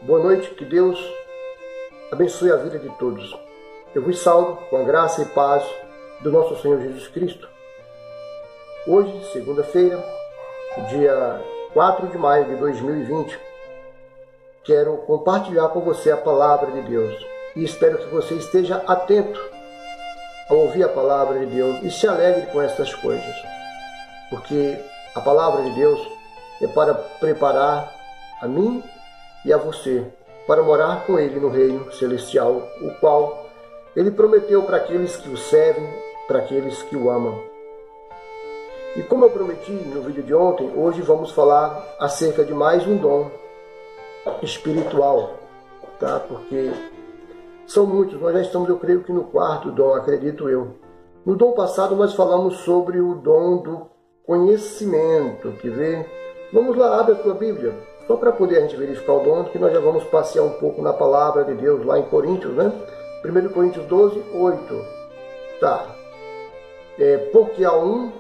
Boa noite, que Deus abençoe a vida de todos. Eu vos salvo com a graça e paz do nosso Senhor Jesus Cristo. Hoje, segunda-feira, dia 4 de maio de 2020, quero compartilhar com você a palavra de Deus e espero que você esteja atento ao ouvir a palavra de Deus e se alegre com estas coisas, porque a palavra de Deus é para preparar a mim e a você para morar com Ele no reino celestial, o qual Ele prometeu para aqueles que o servem, para aqueles que o amam. E como eu prometi no vídeo de ontem, hoje vamos falar acerca de mais um dom espiritual, tá? Porque são muitos, nós já estamos, eu creio que no quarto dom, acredito eu. No dom passado nós falamos sobre o dom do conhecimento, que vê? Vamos lá, abre a tua Bíblia. Só para poder a gente verificar o dom, que nós já vamos passear um pouco na palavra de Deus, lá em Coríntios, né? 1 Coríntios 12, 8. Tá. Porque a um,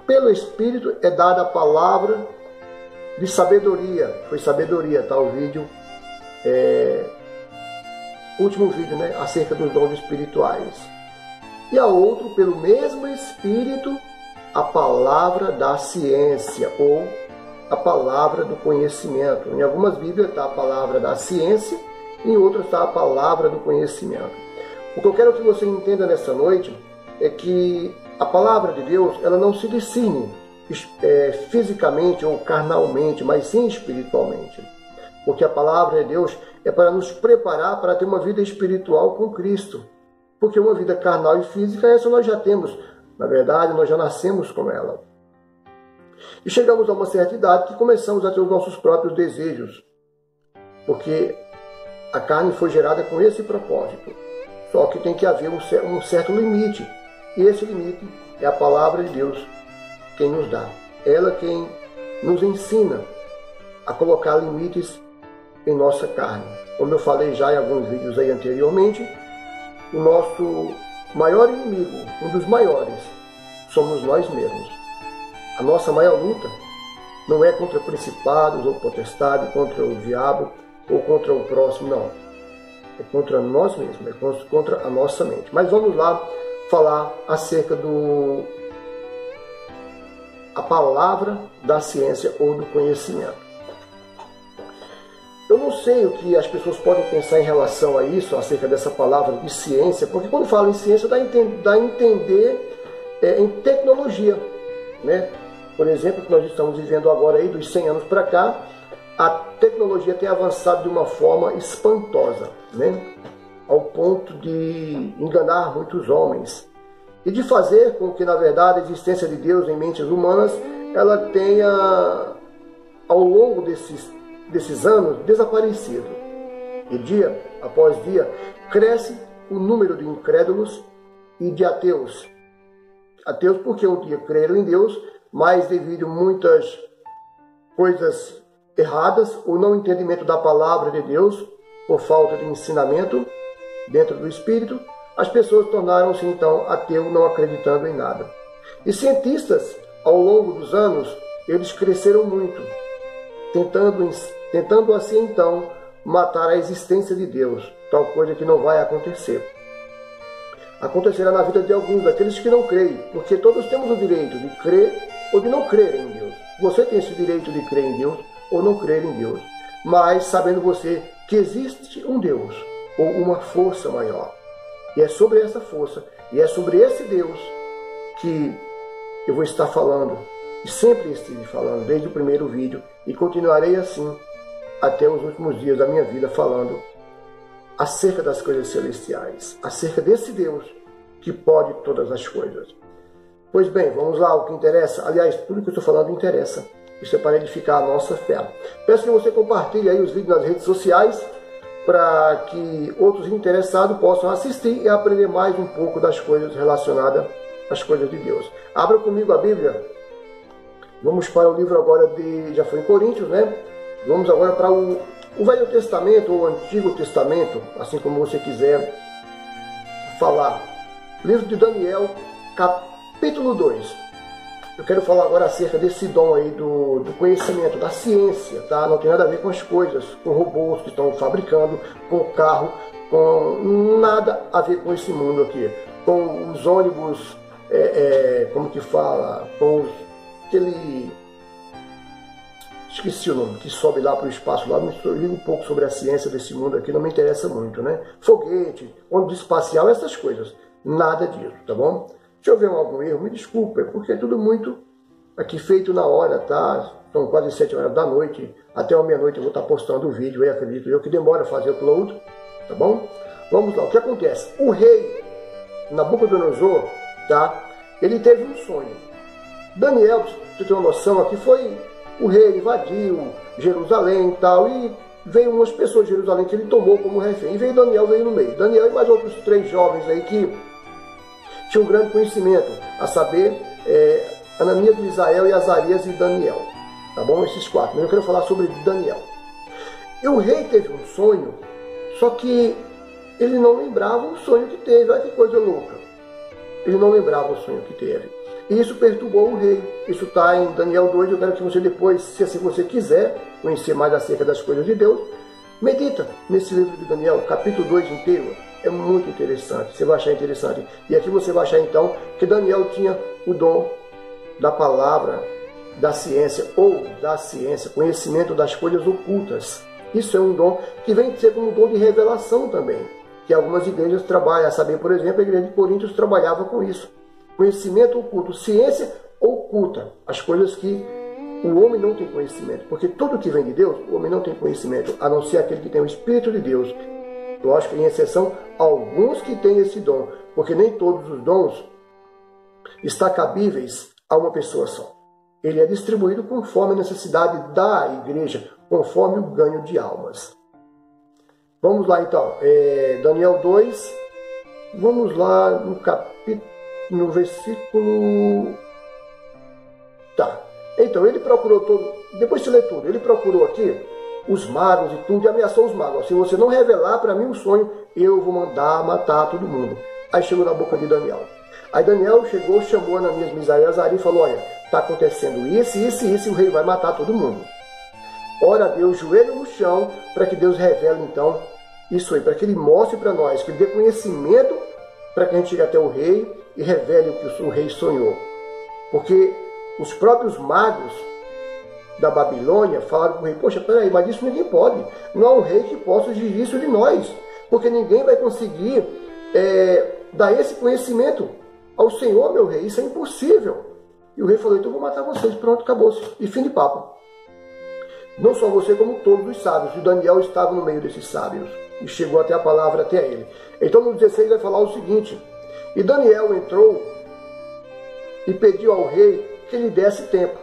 pelo Espírito, é dada a palavra de sabedoria. Foi sabedoria, tá? O vídeo, último vídeo, né? Acerca dos dons espirituais. E a outro, pelo mesmo Espírito, a palavra da ciência, ou a palavra do conhecimento. Em algumas Bíblias está a palavra da ciência, em outras está a palavra do conhecimento. O que eu quero que você entenda nessa noite é que a palavra de Deus, ela não se discerne fisicamente ou carnalmente, mas sim espiritualmente. Porque a palavra de Deus é para nos preparar para ter uma vida espiritual com Cristo. Porque uma vida carnal e física, essa nós já temos. Na verdade, nós já nascemos com ela. E chegamos a uma certa idade que começamos a ter os nossos próprios desejos. Porque a carne foi gerada com esse propósito. Só que tem que haver um certo limite. E esse limite é a palavra de Deus quem nos dá. Ela quem nos ensina a colocar limites em nossa carne. Como eu falei já em alguns vídeos aí anteriormente, o nosso maior inimigo, um dos maiores, somos nós mesmos. A nossa maior luta não é contra principados ou potestades, contra o diabo ou contra o próximo, não. É contra nós mesmos, é contra a nossa mente. Mas vamos lá falar acerca a palavra da ciência ou do conhecimento. Eu não sei o que as pessoas podem pensar em relação a isso, acerca dessa palavra de ciência, porque quando fala em ciência dá a entender em tecnologia, né? Por exemplo, que nós estamos vivendo agora aí, dos 100 anos para cá, a tecnologia tem avançado de uma forma espantosa, né? Ao ponto de enganar muitos homens e de fazer com que, na verdade, a existência de Deus em mentes humanas, ela tenha, ao longo desses anos, desaparecido. E dia após dia, cresce o número de incrédulos e de ateus. Ateus porque um dia creram em Deus, mas devido a muitas coisas erradas, o não entendimento da palavra de Deus, por falta de ensinamento dentro do Espírito, as pessoas tornaram-se então ateus, não acreditando em nada. E cientistas, ao longo dos anos, eles cresceram muito, tentando assim então matar a existência de Deus, tal coisa que não vai acontecer. Acontecerá na vida de alguns daqueles que não creem, porque todos temos o direito de crer ou de não crer em Deus. Você tem esse direito de crer em Deus ou não crer em Deus, mas sabendo você que existe um Deus ou uma força maior. E é sobre essa força, e é sobre esse Deus que eu vou estar falando, e sempre estive falando desde o primeiro vídeo, e continuarei assim até os últimos dias da minha vida, falando acerca das coisas celestiais, acerca desse Deus que pode todas as coisas. Pois bem, vamos lá, o que interessa. Aliás, tudo que eu estou falando interessa. Isso é para edificar a nossa fé. Peço que você compartilhe aí os vídeos nas redes sociais para que outros interessados possam assistir e aprender mais um pouco das coisas relacionadas às coisas de Deus. Abra comigo a Bíblia. Vamos para o livro agora já foi em Coríntios, né? Vamos agora para o Velho Testamento ou o Antigo Testamento, assim como você quiser falar. Livro de Daniel, capítulo 2. Eu quero falar agora acerca desse dom aí do conhecimento, da ciência, tá? Não tem nada a ver com as coisas, com robôs que estão fabricando, com o carro, com nada a ver com esse mundo aqui. Com os ônibus, como que fala? Com aquele... Esqueci o nome, que sobe lá para o espaço, lá me ligo um pouco sobre a ciência desse mundo aqui, não me interessa muito, né? Foguete, ônibus espacial, essas coisas. Nada disso, tá bom? Se houver algum erro, me desculpe, porque é tudo muito aqui feito na hora, tá? São quase 7 horas da noite, até a meia-noite eu vou estar postando o vídeo, aí acredito eu que demora a fazer o upload, tá bom? Vamos lá, o que acontece? O rei Nabucodonosor, tá? Ele teve um sonho. Daniel, pra você ter uma noção, aqui foi o rei invadiu Jerusalém e tal, e veio umas pessoas de Jerusalém que ele tomou como refém, e veio Daniel, veio no meio. Daniel e mais outros 3 jovens aí que tinha um grande conhecimento, a saber, Ananias, Misael e Azarias e Daniel. Tá bom? Esses 4. Mas eu quero falar sobre Daniel. E o rei teve um sonho, só que ele não lembrava o sonho que teve. Olha que coisa louca. Ele não lembrava o sonho que teve. E isso perturbou o rei. Isso está em Daniel 2. Eu quero que você depois, se assim você quiser conhecer mais acerca das coisas de Deus, medita nesse livro de Daniel, capítulo 2 inteiro. É muito interessante, você vai achar interessante. E aqui você vai achar então que Daniel tinha o dom da palavra, da ciência, conhecimento das coisas ocultas. Isso é um dom que vem ser como um dom de revelação também, que algumas igrejas trabalham, a saber, por exemplo, a igreja de Coríntios trabalhava com isso. Conhecimento oculto, ciência oculta, as coisas que o homem não tem conhecimento, porque tudo que vem de Deus, o homem não tem conhecimento, a não ser aquele que tem o Espírito de Deus. Lógico, em exceção, alguns que têm esse dom, porque nem todos os dons estão cabíveis a uma pessoa só. Ele é distribuído conforme a necessidade da igreja, conforme o ganho de almas. Vamos lá então, Daniel 2, vamos lá no versículo... Tá, então ele procurou todo, depois de ler tudo, ele procurou aqui os magos e tudo, e ameaçou os magos. Se você não revelar para mim o sonho, eu vou mandar matar todo mundo. Aí chegou na boca de Daniel. Aí Daniel chegou, chamou Ananias, Misael e Azarias e falou, olha, está acontecendo isso, isso e isso, e o rei vai matar todo mundo. Ora a Deus, joelho no chão, para que Deus revele então isso aí, para que ele mostre para nós, que ele dê conhecimento para que a gente chegue até o rei e revele o que o rei sonhou. Porque os próprios magos da Babilônia falaram para o rei, poxa, peraí, mas isso ninguém pode. Não há um rei que possa exigir isso de nós, porque ninguém vai conseguir dar esse conhecimento ao Senhor, meu rei, isso é impossível. E o rei falou, então eu vou matar vocês, pronto, acabou-se. E fim de papo. Não só você, como todos os sábios. E Daniel estava no meio desses sábios, e chegou até a palavra até ele. Então no 16 vai falar o seguinte, e Daniel entrou e pediu ao rei que lhe desse tempo,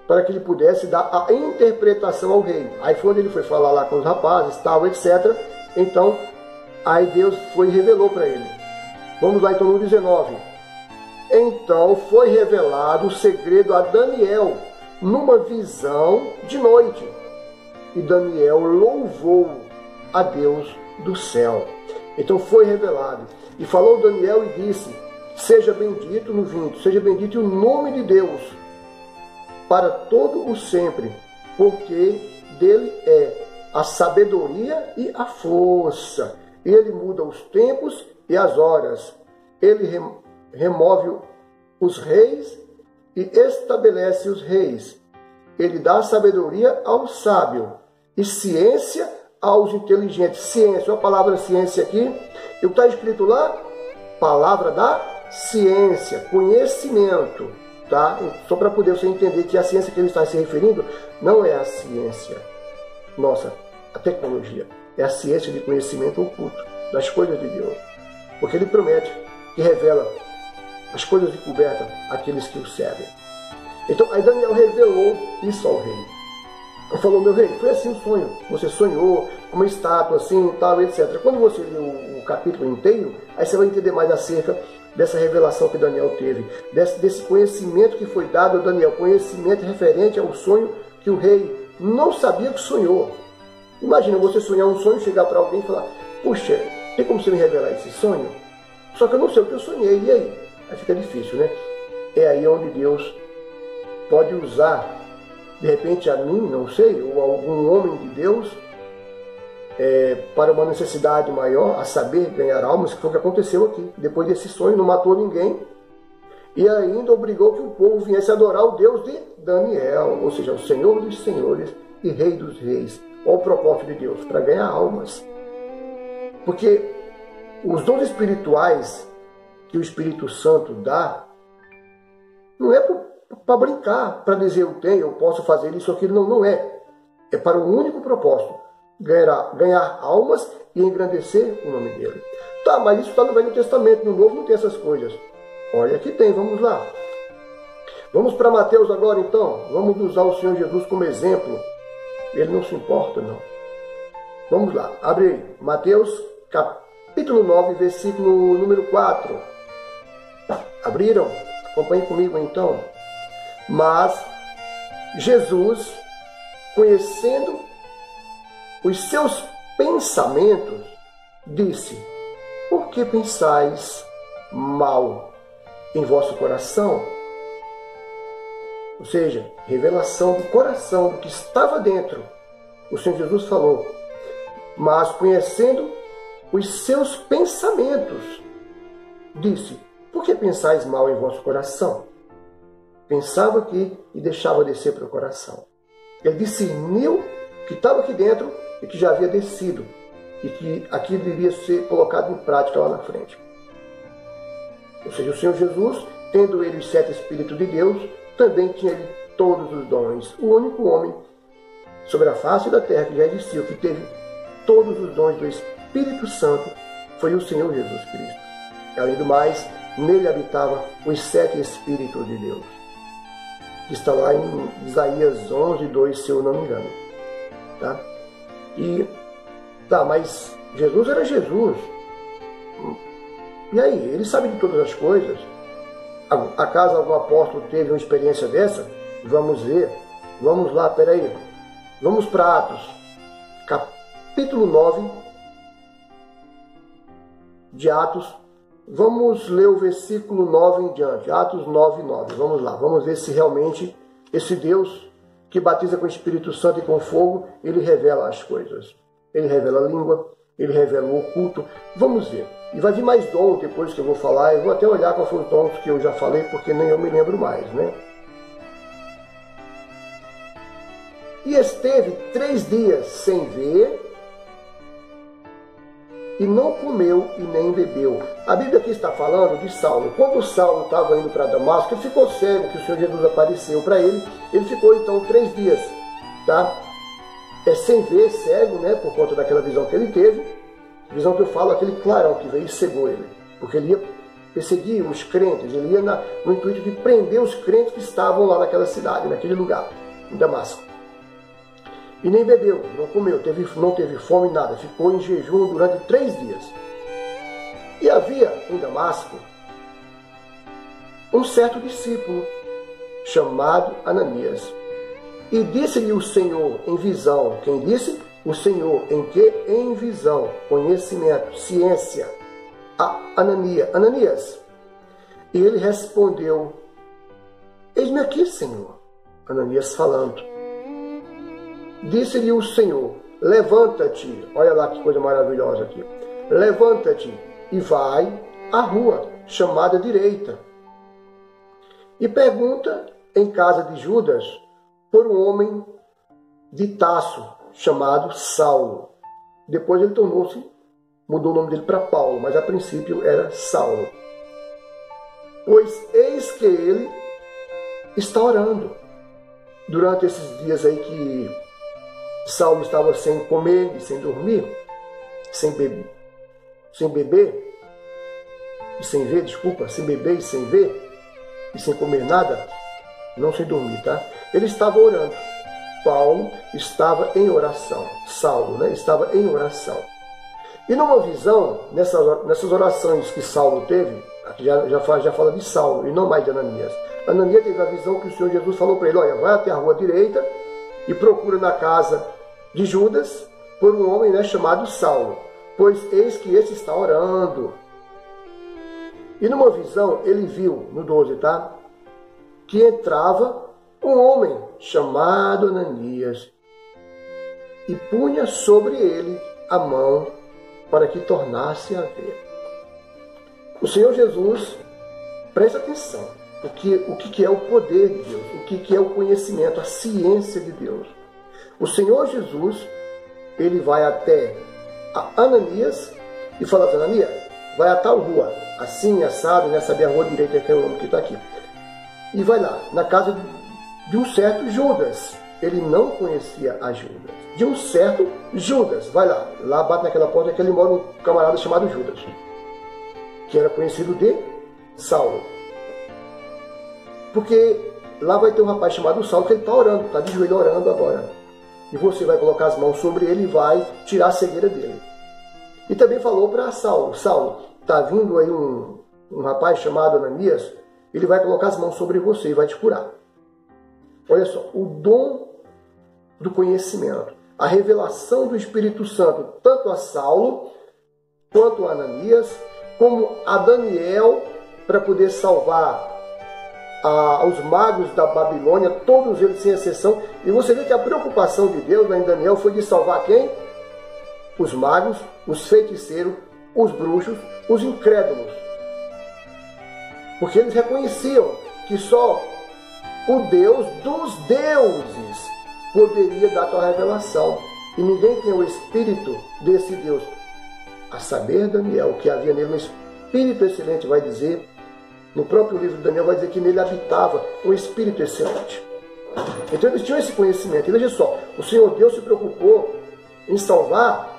para que ele pudesse dar a interpretação ao rei. Aí foi onde ele foi falar lá com os rapazes, tal, etc. Então, aí Deus foi e revelou para ele. Vamos lá então no 19. Então foi revelado o segredo a Daniel numa visão de noite. E Daniel louvou a Deus do céu. Então foi revelado. E falou Daniel e disse, seja bendito no 20, seja bendito o nome de Deus, para todo o sempre, porque dele é a sabedoria e a força. Ele muda os tempos e as horas. Ele remove os reis e estabelece os reis. Ele dá sabedoria ao sábio e ciência aos inteligentes. Ciência, a palavra ciência aqui, o que está escrito lá? Palavra da ciência, conhecimento. Tá? Só para poder você entender que a ciência que ele está se referindo não é a ciência nossa, a tecnologia, é a ciência de conhecimento oculto das coisas de Deus, porque ele promete que revela as coisas de coberta àqueles que o servem. Então aí Daniel revelou isso ao rei. Ele falou, meu rei, foi assim o sonho, você sonhou com uma estátua assim, tal, etc. Quando você lê o capítulo inteiro, aí você vai entender mais acerca dessa revelação que Daniel teve, desse conhecimento que foi dado a Daniel, conhecimento referente ao sonho que o rei não sabia que sonhou. Imagina você sonhar um sonho, chegar para alguém e falar, puxa, tem como você me revelar esse sonho? Só que eu não sei o que eu sonhei, e aí? Aí fica difícil, né? é aí onde Deus pode usar, de repente a mim, não sei, ou algum homem de Deus, para uma necessidade maior, a saber, ganhar almas, que foi o que aconteceu aqui. Depois desse sonho, não matou ninguém, e ainda obrigou que o povo viesse adorar o Deus de Daniel, ou seja, o Senhor dos senhores e Rei dos reis. Olha o propósito de Deus, para ganhar almas. Porque os dons espirituais que o Espírito Santo dá, não é para brincar, para dizer eu tenho, eu posso fazer isso ou aquilo, não é. É para um único propósito, ganhar almas e engrandecer o nome dele. Tá, mas isso está no Velho Testamento, no Novo não tem essas coisas. Olha que tem, vamos lá. Vamos para Mateus agora então, vamos usar o Senhor Jesus como exemplo. Ele não se importa, não. Vamos lá, abre aí, Mateus capítulo 9, versículo número 4. Abriram? Acompanhe comigo então. Mas Jesus, conhecendo os seus pensamentos, disse: por que pensais mal em vosso coração? Ou seja, revelação do coração, do que estava dentro. O Senhor Jesus falou: mas conhecendo os seus pensamentos, disse: por que pensais mal em vosso coração? Pensava aqui e deixava descer para o coração. Ele discerniu que estava aqui dentro e que já havia descido, e que aquilo iria ser colocado em prática lá na frente. Ou seja, o Senhor Jesus, tendo ele os 7 Espíritos de Deus, também tinha ele todos os dons. O único homem sobre a face da terra que já existiu, que teve todos os dons do Espírito Santo, foi o Senhor Jesus Cristo. Além do mais, nele habitavam os 7 Espíritos de Deus, que está lá em Isaías 11, 2, se eu não me engano. Tá? Mas Jesus era Jesus. E aí, ele sabe de todas as coisas. Acaso algum apóstolo teve uma experiência dessa? Vamos ver. Vamos lá, peraí. Vamos para Atos, capítulo 9 de Atos. Vamos ler o versículo 9 em diante. Atos 9, 9. Vamos lá. Vamos ver se realmente esse Deus que batiza com o Espírito Santo e com fogo, ele revela as coisas. Ele revela a língua, ele revela o oculto. Vamos ver. E vai vir mais dom depois que eu vou falar. Eu vou até olhar quais foram os dons que eu já falei, porque nem eu me lembro mais, né? E esteve 3 dias sem ver, e não comeu e nem bebeu. A Bíblia aqui está falando de Saulo. Quando Saulo estava indo para Damasco, ele ficou cego, que o Senhor Jesus apareceu para ele. Ele ficou então 3 dias, tá? Sem ver, cego, né? Por conta daquela visão que ele teve. Visão que eu falo, aquele clarão que veio e cegou ele. Porque ele ia perseguir os crentes, ele ia no intuito de prender os crentes que estavam lá naquela cidade, naquele lugar, em Damasco. E nem bebeu, não comeu, não teve fome, nada. Ficou em jejum durante 3 dias. E havia em Damasco um certo discípulo chamado Ananias. E disse-lhe o Senhor em visão. Quem disse? O Senhor em quê? Em visão, conhecimento, ciência. Ananias. E ele respondeu: eis-me aqui, Senhor. Ananias falando. Disse-lhe o Senhor: levanta-te. Olha lá que coisa maravilhosa aqui. Levanta-te e vai à rua chamada direita. E pergunta em casa de Judas por um homem de Tarso chamado Saulo. Depois ele mudou o nome dele para Paulo, mas a princípio era Saulo. Pois eis que ele está orando. Durante esses dias aí que Saulo estava sem comer e sem dormir, sem beber e sem ver, sem beber e sem ver e sem comer nada, não sem dormir, tá? Ele estava orando. Paulo estava em oração. Saulo, né? Estava em oração. E numa visão, nessas orações que Saulo teve, aqui já fala de Saulo e não mais de Ananias. Ananias teve a visão que o Senhor Jesus falou para ele: olha, vai até a rua direita e procura na casa de Judas por um homem, né, chamado Saulo, pois eis que esse está orando. E numa visão ele viu, no 12, tá? que entrava um homem chamado Ananias e punha sobre ele a mão para que tornasse a ver. O Senhor Jesus, presta atenção, o que é o poder de Deus, o que é o conhecimento, a ciência de Deus. O Senhor Jesus, ele vai até Ananias e fala assim: Ananias, vai a tal rua, assim, assado, né? Saber a rua direita, que é o nome que está aqui. E vai lá, na casa de um certo Judas. Ele não conhecia a Judas. De um certo Judas. Vai lá, lá bate naquela porta que ele mora um camarada chamado Judas, que era conhecido de Saulo. Porque lá vai ter um rapaz chamado Saulo que ele está orando, está de joelho orando agora. E você vai colocar as mãos sobre ele e vai tirar a cegueira dele. E também falou para Saulo: Saulo, está vindo aí um rapaz chamado Ananias, ele vai colocar as mãos sobre você e vai te curar. Olha só, o dom do conhecimento, a revelação do Espírito Santo, tanto a Saulo, quanto a Ananias, como a Daniel, para poder salvar os magos da Babilônia, todos eles sem exceção. E você vê que a preocupação de Deus em Daniel foi de salvar quem? Os magos, os feiticeiros, os bruxos, os incrédulos. Porque eles reconheciam que só o Deus dos deuses poderia dar tal revelação. E ninguém tem o espírito desse Deus. A saber, Daniel, que havia nele um espírito excelente, vai dizer, no próprio livro de Daniel vai dizer que nele habitava um espírito excelente. Então eles tinham esse conhecimento. E veja só, o Senhor Deus se preocupou em salvar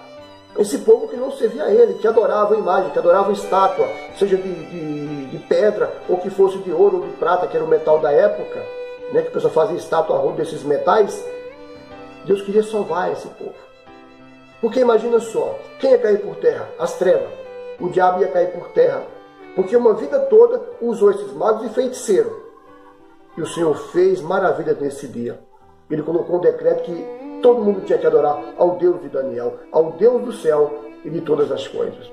esse povo que não servia a ele, que adorava a imagem, que adorava a estátua, seja de pedra, ou que fosse de ouro ou de prata, que era o metal da época, né, que a pessoa fazia estátua desses metais. Deus queria salvar esse povo. Porque imagina só, quem ia cair por terra? As trevas. O diabo ia cair por terra. Porque uma vida toda usou esses magos e feiticeiros. E o Senhor fez maravilhas nesse dia. Ele colocou um decreto que todo mundo tinha que adorar ao Deus de Daniel, ao Deus do céu e de todas as coisas.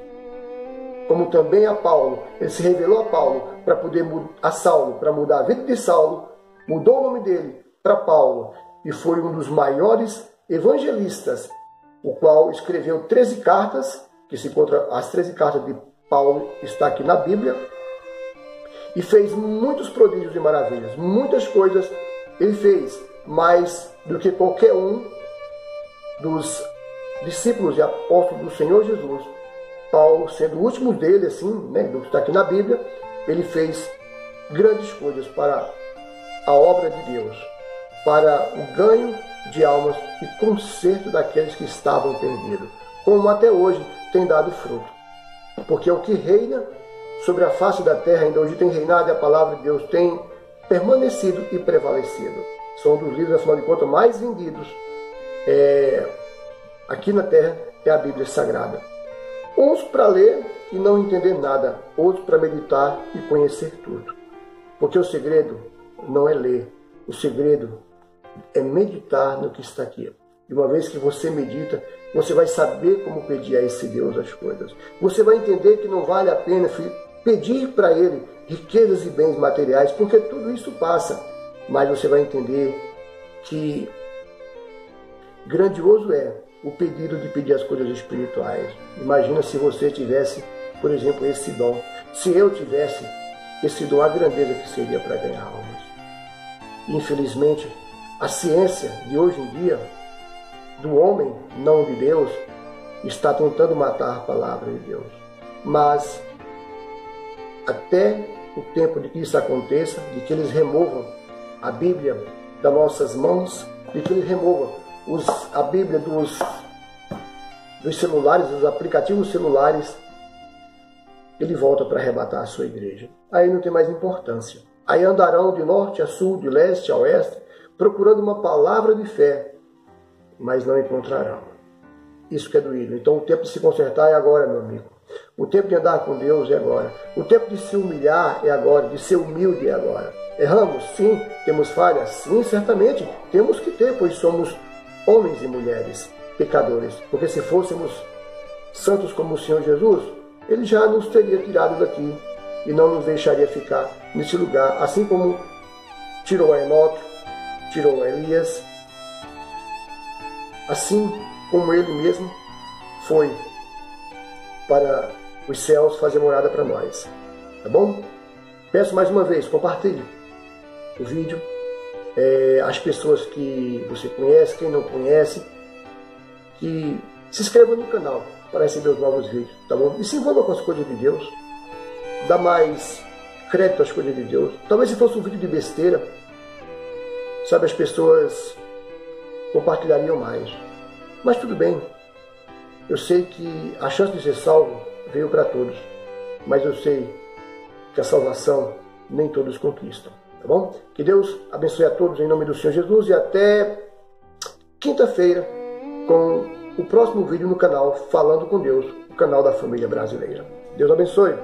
Como também a Paulo, ele se revelou a Paulo para poder a Saulo, para mudar a vida de Saulo, mudou o nome dele para Paulo e foi um dos maiores evangelistas, o qual escreveu 13 cartas, que se encontra as 13 cartas de Paulo, está aqui na Bíblia, e fez muitos prodígios e maravilhas, muitas coisas ele fez, mais do que qualquer um dos discípulos e apóstolos do Senhor Jesus. Paulo, sendo o último dele, assim, né, do que está aqui na Bíblia, ele fez grandes coisas para a obra de Deus, para o ganho de almas e conserto daqueles que estavam perdidos, como até hoje tem dado fruto. Porque o que reina sobre a face da terra ainda hoje tem reinado e a palavra de Deus tem permanecido e prevalecido. São um dos livros, afinal de contas, mais vendidos aqui na terra é a Bíblia Sagrada. Uns para ler e não entender nada, outros para meditar e conhecer tudo. Porque o segredo não é ler, o segredo é meditar no que está aqui. E uma vez que você medita, você vai saber como pedir a esse Deus as coisas. Você vai entender que não vale a pena pedir para Ele riquezas e bens materiais, porque tudo isso passa. Mas você vai entender que grandioso é o pedido de pedir as coisas espirituais. Imagina se você tivesse, por exemplo, esse dom. Se eu tivesse esse dom, a grandeza que seria para ganhar almas. Infelizmente, a ciência de hoje em dia, do homem, não de Deus, está tentando matar a palavra de Deus. Mas, até o tempo de que isso aconteça, de que eles removam a Bíblia das nossas mãos, de que eles removam a Bíblia dos celulares, dos aplicativos celulares, ele volta para arrebatar a sua igreja. Aí não tem mais importância. Aí andarão de norte a sul, de leste a oeste, procurando uma palavra de fé, mas não encontrarão. Isso que é doído. Então o tempo de se consertar é agora, meu amigo. O tempo de andar com Deus é agora. O tempo de se humilhar é agora, de ser humilde é agora. Erramos? Sim. Temos falhas? Sim, certamente. Temos que ter, pois somos homens e mulheres pecadores. Porque se fôssemos santos como o Senhor Jesus, Ele já nos teria tirado daqui e não nos deixaria ficar nesse lugar. Assim como tirou a Enoque, tirou a Elias, assim como ele mesmo foi para os céus fazer morada para nós. Tá bom? Peço mais uma vez, compartilhe o vídeo. As pessoas que você conhece, quem não conhece, que se inscreva no canal para receber os novos vídeos, tá bom? E se envolva com as coisas de Deus, dá mais crédito às coisas de Deus. Talvez se fosse um vídeo de besteira, sabe, as pessoas compartilhariam mais. Mas tudo bem, eu sei que a chance de ser salvo veio para todos, mas eu sei que a salvação nem todos conquistam, tá bom? Que Deus abençoe a todos em nome do Senhor Jesus e até quinta-feira com o próximo vídeo no canal Falando com Deus, o canal da família brasileira. Deus abençoe.